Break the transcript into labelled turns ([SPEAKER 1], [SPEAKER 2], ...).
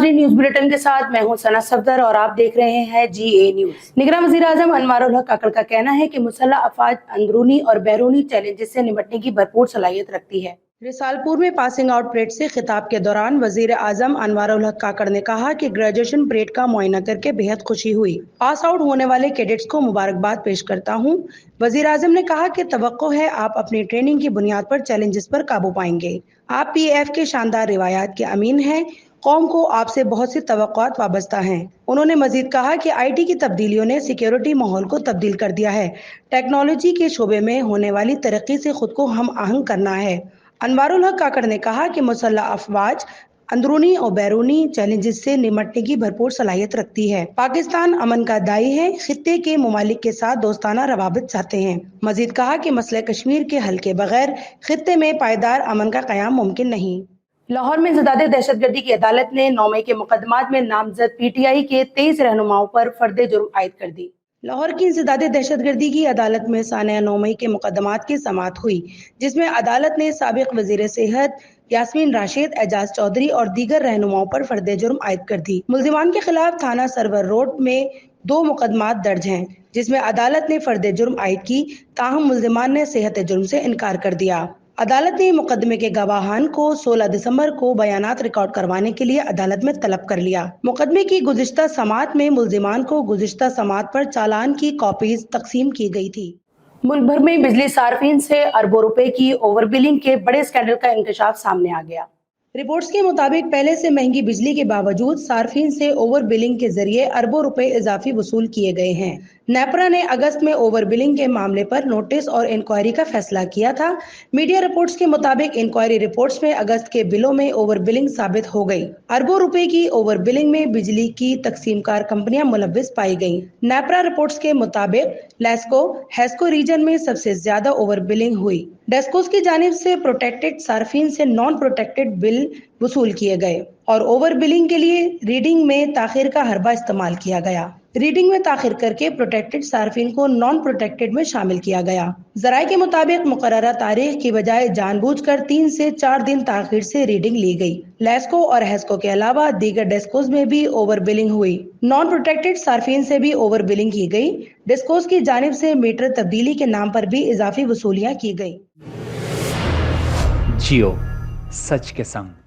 [SPEAKER 1] नाजरीन, news bulletin के साथ मैं हूं सना सफदर और आप देख रहे हैं GA न्यूज। निगरान वज़ीर आज़म अनवारुल हक काकड़ का कहना है कि मुसल्लह अफवाज अंदरूनी और बैरूनी चैलेंजेस से निपटने की भरपूर सलाहियत रखती है। रिसालपुर में पासिंग आउट परेड से खिताब के दौरान वजीर आजम अनवारुल हक काकड़ ने कहा कि ग्रेजुएशन परेड का मुआयना करके बेहद खुशी हुई। पास आउट होने वाले कैडेट्स को मुबारकबाद पेश करता हूं। वजीर आजम ने कहा कि तवक्को है आप अपनी ट्रेनिंग की बुनियाद पर चैलेंजेस पर काबू पाएंगे। आप PAF के शानदार रिवायात के अमीन हैं। कौम को आपसे बहुत सी तवक्कुआत वाबस्ता हैं। उन्होंने मजीद कहा कि IT की तब्दीलियों ने सिक्योरिटी माहौल को तब्दील कर दिया है। टेक्नोलॉजी के शोबे में होने वाली तरक्की से खुद को हम आहंग करना है। अनवारुल हक काकड़ ने कहा कि मुसल्लह अफवाज अंदरूनी और बैरूनी चैलेंजेस से निपटने की भरपूर सलाहियत रखती है। पाकिस्तान अमन का दाई है, खित्ते के मुमालिक के साथ दोस्ताना रवाबित चाहते हैं। मजीद कहा कि मसले कश्मीर के हल के बगैर खित्ते में पायदार अमन का क़याम मुमकिन नहीं। लाहौर में ज़दादे दहशतगर्दी की अदालत ने 9 मई के मुकदमात में नामजद PTI के 23 रहनुमाओं पर फर्द जुर्म आयद कर दी। लाहौर की ज़दादे दहशतगर्दी की अदालत में सानिया 9 मई के मुकदमात की समाअत हुई, जिसमें अदालत ने साबिक वज़ीर सेहत यास्मीन राशिद, एजाज चौधरी और दीगर रहनुमाओं पर फर्द जुर्म आयद कर दी। मुल्जिमान के खिलाफ थाना सरवर रोड में 2 मुकदमात दर्ज हैं, जिसमें अदालत ने फर्द जुर्म आयद की, ताहम मुल्जिमान ने सेहत जुर्म से इनकार कर दिया। अदालत ने मुकदमे के गवाहान को 16 दिसंबर को बयानात रिकॉर्ड करवाने के लिए अदालत में तलब कर लिया। मुकदमे की गुज़िश्ता समाअत में मुल्जिमान को गुज़िश्ता समाअत पर चालान की कॉपीज तकसीम की गई थी। मुल्क भर में बिजली सार्फिन से अरबों रुपए की ओवर बिलिंग के बड़े स्कैंडल का इंकशाफ सामने आ गया। रिपोर्ट्स के मुताबिक पहले से महंगी बिजली के बावजूद सार्फिन से ओवर बिलिंग के जरिए अरबों रुपए इजाफी वसूल किए गए हैं। नेपरा ने अगस्त में ओवर बिलिंग के मामले पर नोटिस और इंक्वायरी का फैसला किया था। मीडिया रिपोर्ट्स के मुताबिक इंक्वायरी रिपोर्ट्स में अगस्त के बिलों में ओवर बिलिंग साबित हो गई। अरबों रुपए की ओवर बिलिंग में बिजली की तकसीमकार कंपनियां मुलव्विस पाई गईं। नेपरा रिपोर्ट्स के मुताबिक लेस्को हेस्को रीजन में सबसे ज्यादा ओवर बिलिंग हुई। डेस्कोस की जानिब से प्रोटेक्टेड सार्फिन से नॉन प्रोटेक्टेड बिल वसूल किए गए और ओवर बिलिंग के लिए रीडिंग में ताखिर का हरबा इस्तेमाल किया गया। रीडिंग में ताखिर करके प्रोटेक्टेड सार्फिन को नॉन प्रोटेक्टेड में शामिल किया गया। जराये के मुताबिक मुकर्ररा तारीख की बजाय जानबूझकर 3 से 4 दिन ताखिर से रीडिंग ली गई। लेस्को और हेस्को के अलावा दीगर डेस्कोस में भी ओवर बिलिंग हुई। नॉन प्रोटेक्टेड सार्फिन से भी ओवर बिलिंग की गई। डेस्कोस की जानिब से मीटर तब्दीली के नाम पर भी इजाफी वसूलियां की गई।
[SPEAKER 2] जियो सच के संग।